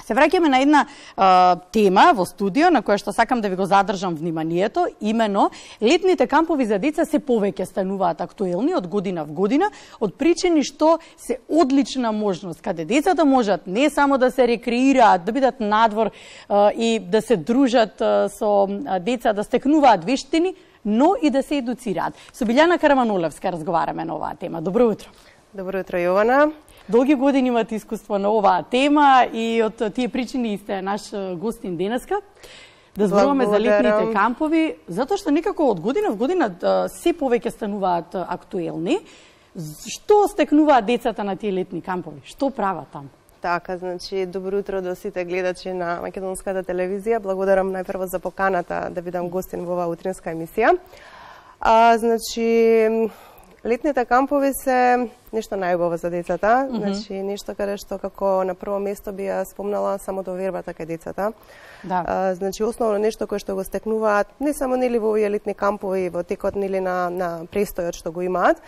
Се враќаме на една тема во студио на која што сакам да ви го задржам вниманието, именно летните кампови за деца се повеќе стануваат актуелни од година в година, од причини што се одлична можност каде децата можат не само да се рекреираат, да бидат надвор и да се дружат со деца, да стекнуваат вештини, но и да се едуцираат. Со Билјана Караманолевска разговараме на оваа тема. Добро утро. Добро утро, Јована. Долги години имате искуство на оваа тема и од тие причини сте наш гостин денеска. Да зборуваме за летните кампови, затоа што некако од година в година се повеќе стануваат актуелни. Што стекнуваат децата на тие летни кампови? Што прават таму? Така, значи, добро утро до сите гледачи на македонската телевизија. Благодарам најпрво за поканата да бидам гостин во оваа утринска емисија. Значи, летните кампови се нешто најубаво за децата, значи нешто каде што како на прво место би ја спомнала самодовербата кај децата. Да. Значи основно нешто кое што го стекнуваат не само нели во овие летни кампови, во текот нели на престојот што го имаат,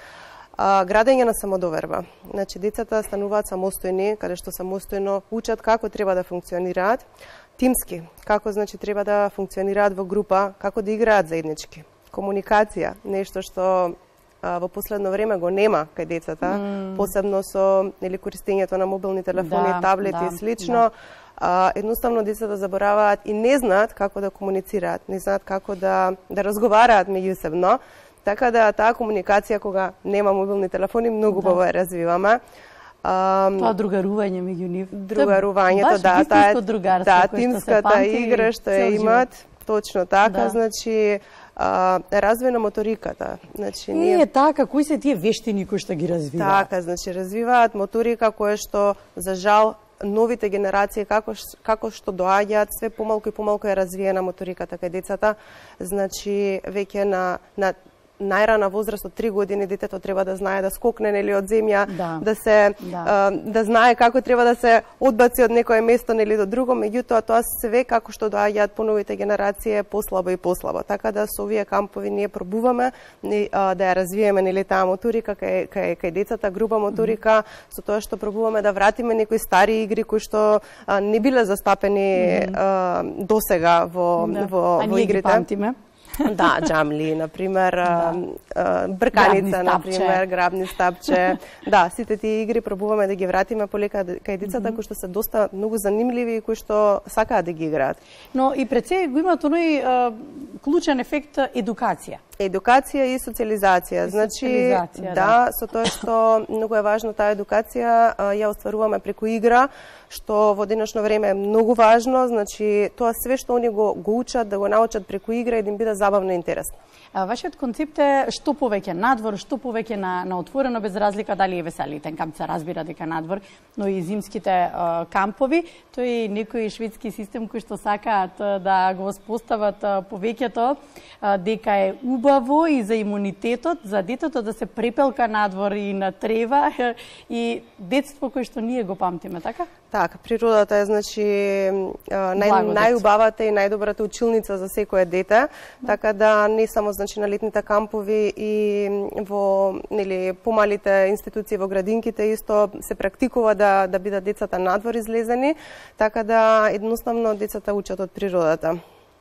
градење на самодоверба. Значи децата стануваат самостојни, каде што самостојно учат како треба да функционираат, тимски, како значи треба да функционираат во група, како да играат заеднички. Комуникација, нешто што во последно време го нема кај децата, посебно со нели користењето на мобилни телефони, таблети и слично. Едноставно децата забораваат и не знаат како да комуницираат, не знаат како да разговараат меѓусебно. Така да таа комуникација кога нема мобилни телефони многу убаво ја развиваме. Тоа другарување меѓу нив. Другарувањето, да, тимската игра што ја имаат, точно така, значи развој на моториката. Значи ние така, кои се тие вештини кои што ги развиваат? Така, значи развиваат моторика која што за жал новите генерации како што доаѓаат све помалку и помалку е развиена моториката кај децата. Значи веќе на најрана возраст од 3 години детето треба да знае да скокне нели од земја, да знае како треба да се одбаци од некое место нели до друго, меѓутоа тоа све како што доаѓаат поновите генерации е послабо и послабо. Така да со овие кампови ние пробуваме да ја развиеме нели таа моторика кај децата, груба моторика, со тоа што пробуваме да вратиме некои стари игри кои што не биле застапени досега во игрите. Да, джамли, например, брканица, например, грабни стапче. Да, сите тие игри пробуваме да ги вратиме полека кај децата кои што се доста многу занимливи и кои што сакаат да ги играат. Но и пред се го имаат оној клучен ефект едукација. Едукација и социализација. Значи, да, со тоа што многу е важно таа едукација, ја остваруваме преку игра, што во денешно време е многу важно, значи тоа све што они го учат, да го научат преку игра и да им биде забавно и интересно. Вашиот концепт е што повеќе надвор, што повеќе на отворено, без разлика дали е веселитен камп, се разбира дека надвор, но и зимските кампови, тој е некој шведски систем кој што сакаат да го воспостават повеќето, дека е убаво и за имунитетот, за детето да се препелка надвор и на трева и детство кој што ние го памтиме, така? Така, природата е значи најубавата и најдобрата училница за секое дете, така да не само значи на летните кампови и во нели помалите институции во градинките исто се практикува да бидат децата надвор излезени, така да едноставно децата учат од природата.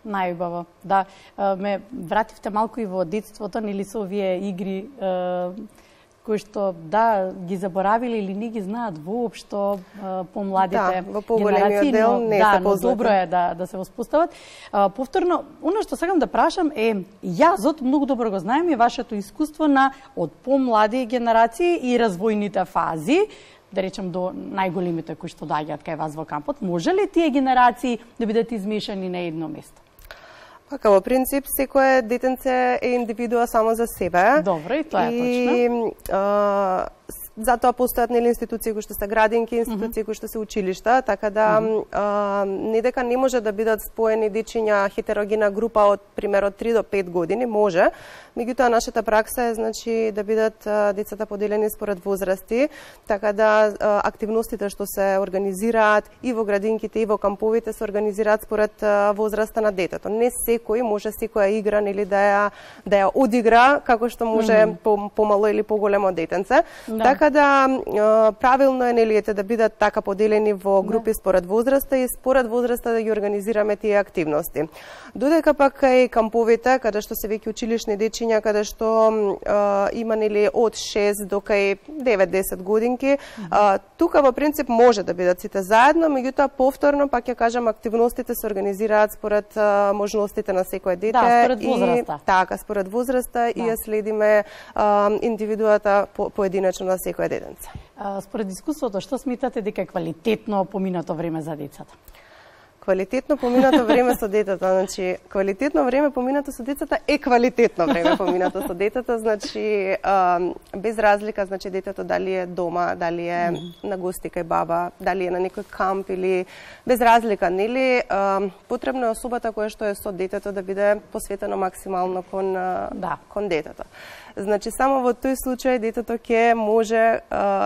Најубаво. Да, ме вративте малку и во детството, нели со овие игри кои што ги заборавиле или не ги знаат воопшто помладите генерации, но добро е да се воспостават. Повторно, оно што сакам да прашам е, јазот многу добро го знаем и вашето искуство од помлади генерации и развојните фази, да речем до најголемите кои што доаѓаат кај вас во кампот. Може ли тие генерации да бидат измешани на едно место? Така, во принцип, секое детенце е индивидуа само за себе. Добро, и тоа е точно. Затоа постојат нели институции кои што се градинки, институции кои што се училишта, така да не дека не може да бидат споени дечиња хетерогена група од пример од 3 до 5 години, може. Меѓутоа нашата пракса е значи да бидат децата поделени според возрасти, така да активностите што се организираат и во градинките и во камповите се организираат според возраста на детето. Не секој може секоја игра нели да ја одигра како што може помало или поголемо детенце. Така Така да правилно е нели да бидат така поделени во групи според возраста и според возраста да ги организираме тие активности. Додека пак кај камповите, каде што се веќе училишни дечиња, каде што има нели од 6 до кај 9-10 годинки, тука во принцип може да бидат сите заедно, меѓутоа повторно пак ќе кажам активностите се организираат според можностите на секое дете. Да, според возраста. Така, според возраста и ја следиме индивидуата поединечно на секое детенце. Според искуството, што смитате дека е квалитетно поминато време за децата? Квалитетно поминато време со детето, значи квалитетно време поминато со децата е квалитетно време поминато со детето, значи без разлика, значи детето дали е дома, дали е на гости кај баба, дали е на некој камп или без разлика, нели потребно е особата која што е со детето да биде посветено максимално кон детето. Значи само во тој случај детето ќе може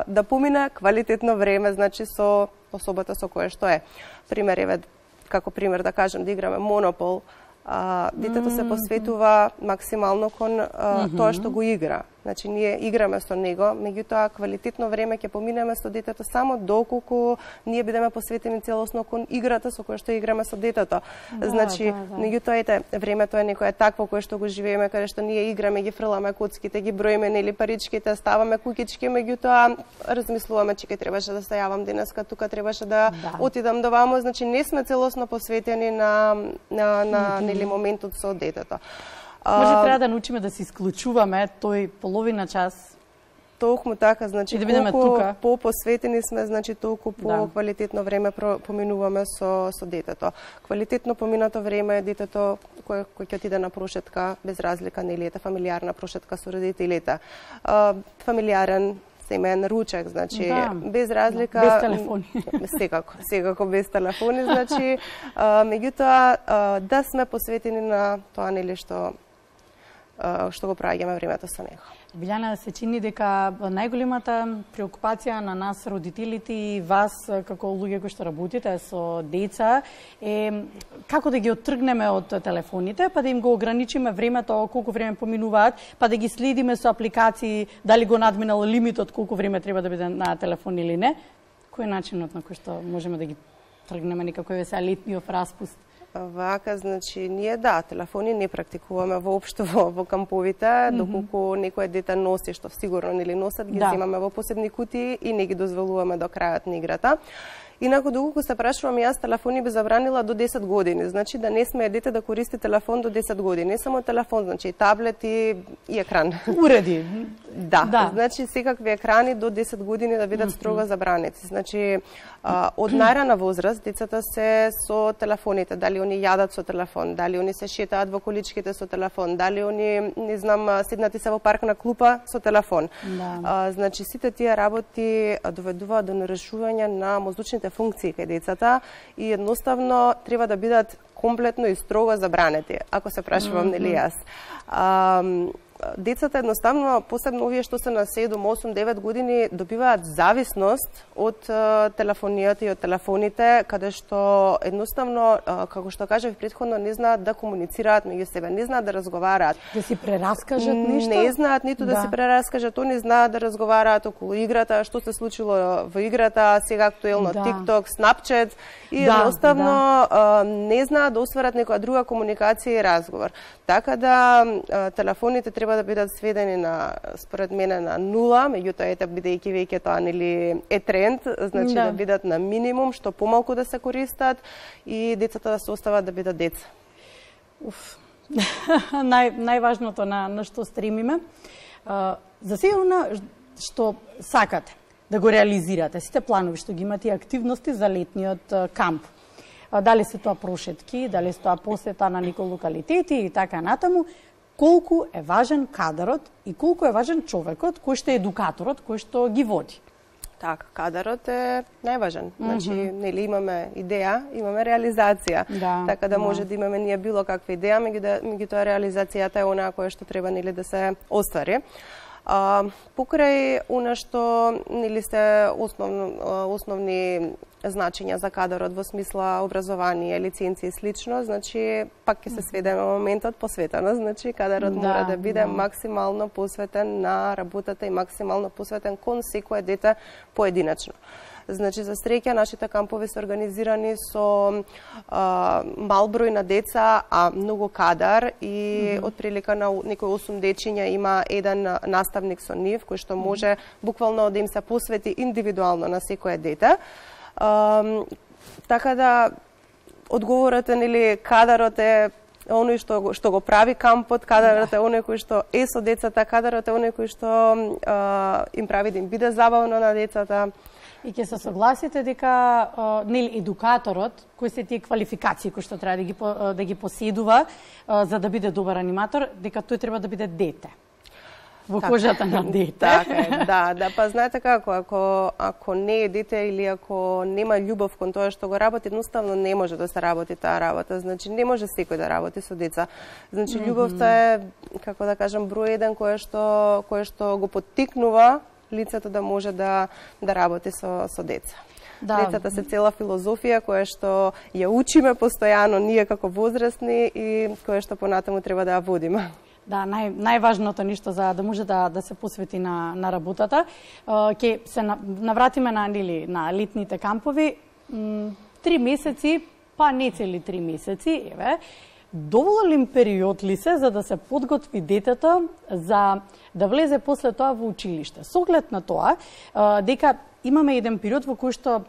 да помине квалитетно време, значи со особата со која што е. Пример еве како пример да кажем да играме Монопол, детето се посветува максимално кон тоа што го игра. Значи ние играме со него, меѓутоа квалитетно време ќе поминеме со детето само доколку ние бидеме посветени целосно кон играта со која што играме со детето. Значи меѓутоа ете времето е некое такво кое што го живееме, каде што ние играме, ги фрламе коцките, ги броиме нели паричките, ставаме куќички, меѓутоа размислуваме че ќе требаше да се јавам денеска, тука требаше да отидам до вамо, значи не сме целосно посветени на нели моментот со детето. Може треба да научиме да се исклучуваме тој половина час. Толку така, значи да бидеме тука. По-посветени сме, значи толку по-квалитетно време поминуваме со детето. Квалитетно поминато време е детето кој ќе отиде на прошетка без разлика нели ете фамилиарна прошетка со родителите. Фамилиарен семеен ручек, значи без разлика, без телефони. Секако без телефони, значи меѓутоа да сме посветени на тоа нели што го праќаме времето со него. Билјана, се чини дека најголемата преокупација на нас родителите и вас како луѓе кои што работите со деца е како да ги оттргнеме од телефоните, па да им го ограничиме времето, колку време поминуваат, па да ги следиме со апликации дали го надминал лимитот колку време треба да биде на телефон или не. Кој е начинот на кој што можеме да ги тргнеме некако сега летниот распуст? Вака, значи, ние телефони не практикуваме воопшто во камповите, доколку некој дете носи, што сигурно нели носат, ги земаме во посебни кутии и не ги дозволуваме до крајот на играта. Инаку, доколку се прашувам, јас телефони би забранила до 10 години. Значи да не сме дете да користи телефон до 10 години. Не само телефон, значи и таблет и екран. Уреди. Да, значи секакви екрани до 10 години да бидат строго забранети. Значи од најрана возраст децата се со телефоните, дали они јадат со телефон, дали они се шетаат во количките со телефон, дали они не знам седнати се во парк на клупа со телефон. Значи сите тие работи доведуваат до нарешување на мозочните функции кај децата и едноставно треба да бидат комплетно и строго забранети, ако се прашувам нели јас. Децата едноставно, посебно овие што се на 7, 8, 9 години, добиваат зависност од телефонијата и од телефоните, каде што едноставно, како што кажав претходно, не знаат да комуницираат меѓу себе, не знаат да разговараат. Да си прераскажат нешто? Не знаат ниту да си прераскажат, они знаат да разговараат околу играта, што се случило во играта, сега актуелно TikTok, Snapchat и едноставно не знаат да осварат некоја друга комуникација и разговор. Така да телефоните треба да бидат сведени на, според мене, на нула, меѓутоа ете бидејќи веќе тоа нели е тренд, значи да бидат на минимум, што помалку да се користат и децата да се остават да бидат деца. Најважното на што стремиме. За сигурно што сакате да го реализирате, сите планови што ги имате и активности за летниот камп. Дали се тоа прошетки, дали се тоа посета на некои локалитети и така натаму, колку е важен кадарот и колку е важен човекот кој што е едукаторот, кој што ги води. Така, кадарот е најважен. Значи, нели имаме идеја, имаме реализација. Така да може да имаме ние било каква идеја, меѓутоа реализацијата е онаа која што треба нели да се оствари. Покрај она што нели се основни значења за кадарот во смисла образование, лиценција и слично, значи пак ќе се сведеме моментот посветено, значи кадарот мора да биде максимално посветен на работата и максимално посветен кон секое дете поединачно. Значи, за среќа, нашите кампови се организирани со мал број на деца, а многу кадар и отприлика на некои 8 дечиња има еден наставник со нив, кој што може буквално да им се посвети индивидуално на секое дете. Така да, одговорот е, нели, кадарот е оној што го прави кампот, кадарот е оној кој што е со децата, кадарот е оној кој што им прави да им биде забавно на децата. И ќе се согласите дека нели едукаторот, кои се тие квалификации кои што треба да ги поседува за да биде добар аниматор, дека тој треба да биде дете. Во кожата на дете. Така е, да, па знаете како, ако не е дете или ако нема љубов кон тоа што го работи, едноставно не може да се работи таа работа. Значи не може секој да работи со деца. Значи љубовта е, како да кажам, број еден кој што го поттикнува лицето да може да работи со деца. Да. Децата се цела филозофија која што ја учиме постојано ние како возрастни и која што понатаму треба да ја водиме. Да, најважното ништо за да може да се посвети на работата. Ќе се навратиме на летните кампови. 3 месеци, па не цели 3 месеци, еве, доволен период ли се за да се подготви детето за да влезе после тоа во училиште? Со оглед на тоа, дека имаме еден период во кој што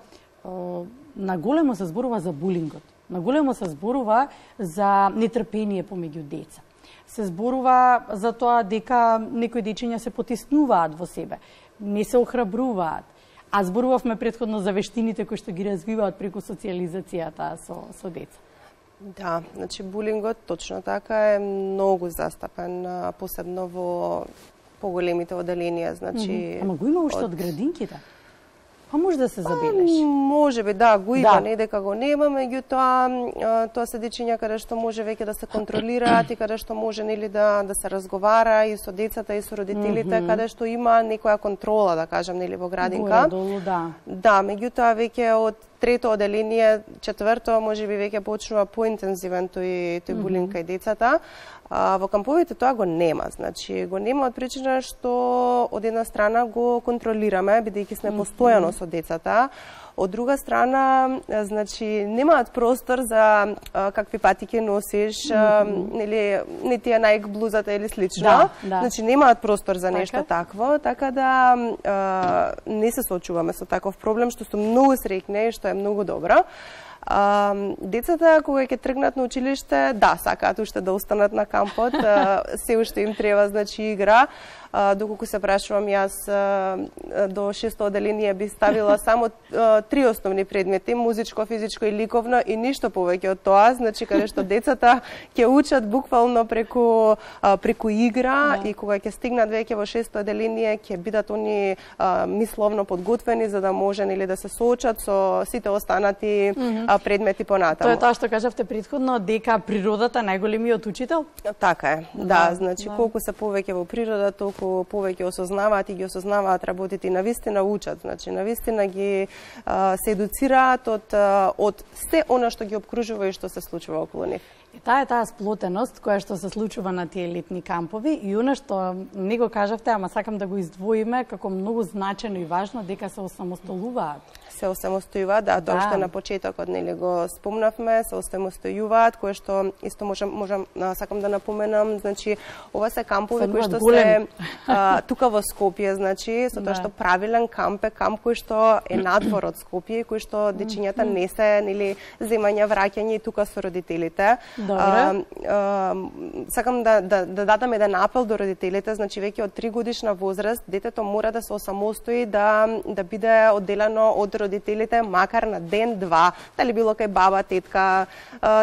наголемо се зборува за булингот, наголемо се зборува за нетрпение помеѓу деца. Се зборува за тоа дека некои дечиња се потиснуваат во себе, не се охрабруваат. А зборувавме претходно за вештините кои што ги развиваат преку социјализацијата со деца. Да, значи булингот точно така е многу застапен, посебно во поголемите оделенија, значи. Ама го има уште од градинките? Па може да се забележи. Може би, да, го има, не дека го нема, меѓутоа тоа се дечиња каде што може веќе да се контролираат и каде што може нели да се разговара и со децата и со родителите, каде што има некоја контрола, да кажам, нели во градинка. Горе-долу, да. Да, меѓутоа веќе од трето оделение, четврто, може би веќе почнува поинтензивен тој булинг кај децата. Во камповите тоа го нема, значи го нема од причина што од една страна го контролираме бидејќи сме постојано со децата. Од друга страна, значи немаат простор за какви патики носиш, нели не ти е најк блузата или слично. Значи немаат простор за нешто такво, така да не се соочуваме со таков проблем, што сум многу среќна и што е многу добро. Децата кога ќе тргнат на училиште, да, сакаат уште да останат на кампот, се уште им треба, значи, игра. Доколку се прашувам, јас до 6-то оделение би ставила само 3 основни предмети, музичко, физичко и ликовно, и ништо повеќе од тоа, значи каде што децата ќе учат буквално преку игра и кога ќе стигнат веќе во 6-то оделение ќе бидат они мисловно подготвени за да може нели да се соочат со сите останати предмети понатаму. Тоа е тоа што кажавте претходно, дека природата најголемиот учител? Така е, да, значи колку се повеќе во природа, толку повеќе осознаваат и ги осознаваат работите и навистина учат, значи навистина ги се едуцираат од се она што ги обкружува и што се случува околу нив. Таа е таа сплотеност која што се случува на тие летни кампови и она што не го кажавте, ама сакам да го издвоиме како многу значено и важно, дека се осамостолуваат. Се осамостојуваат, да, тоа што на почетокот нели го спомнавме, се осамостојуваат, кое што исто можам сакам да напоменам, значи ова се кампови кои што се тука во Скопје, значи со тоа што правилен камп е камп кој што е надвор од Скопје, кој што дечињата не се нели земање враќање и тука со родителите. Сакам да дадам еден апел до родителите, значи веќе од 3 годишна возраст детето мора да се осамостои, да биде одделено од родителите макар на ден-два, дали било кај баба, тетка,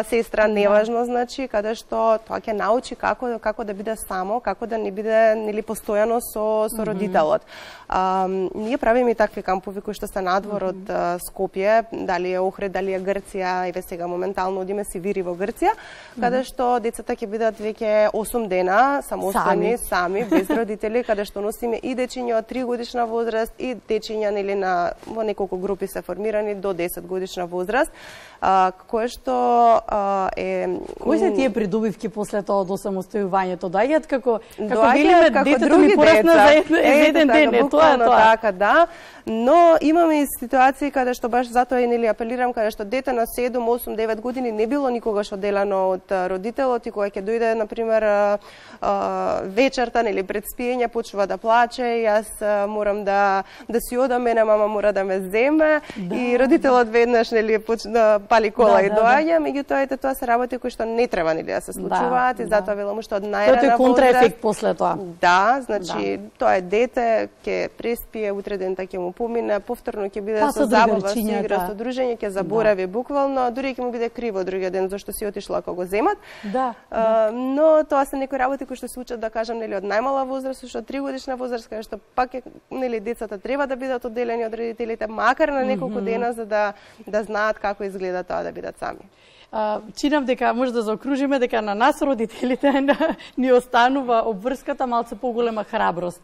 сестра, неважно, значи каде што тоа ќе научи како да биде само, како да не биде нели постојано со родителот. Ние правиме и такви кампови кои што се надвор од Скопје, дали е Охрид, дали е Грција, еве сега моментално одиме Сивири во Грција. каде што децата ќе бидат веќе 8 дена самостојни, сами, без родители, каде што носиме и дечиња од 3 годишна возраст и дечиња нели во неколку групи се формирани до 10 годишна возраст, кое што е Кои се тие придобивки после тоа од осамостојувањето? Доаѓаат како велиме детето ми порасна за еден ден, тоа е тоа. Така, да. Но имаме и ситуации каде што баш затоа и нели апелирам, каде што дете на 7, 8, 9 години не било никогаш одделено од родителот и кога ќе дојде на пример вечерта нели пред спиење почнува да плаче, јас морам да си одам, мене мама мора да ме земе и родителот веднаш нели почна пали кола и доаѓа, меѓутоа тоа се работи кои што не треба нели да се случуваат и затоа велам што од најрана возраст. Тоа е контраефект после тоа. Да, значи тоа е дете, ќе преспие, утре ден ќе му помине, повторно ќе биде со забава, со игра, со дружење, ќе заборави буквално, дури ќе му биде криво другиот ден зашто си отишла кога го земат. Но тоа се некои работи кои што се учат, да кажам, нели од најмала возраст, што 3 годишна возраст, каде што пак нели децата треба да бидат одделени од родителите, макар на неколку дена за да знаат како изгледа тоа да бидат сами. Чинам дека може да заокружиме дека на нас родителите ни останува обврската малце поголема храброст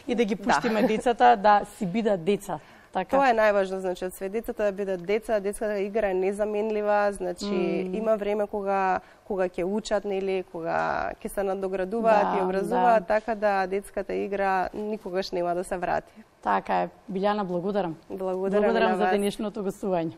и да ги пуштиме децата да си бидат деца. Така. Тоа е најважно, значи од све децата да бидат деца, детската игра е незаменлива, значи има време кога ќе учат, нели, кога ќе се надоградуваат и образуваат, така да детската игра никогаш нема да се врати. Така е. Билјана, благодарам. Благодарам за денешното гостување.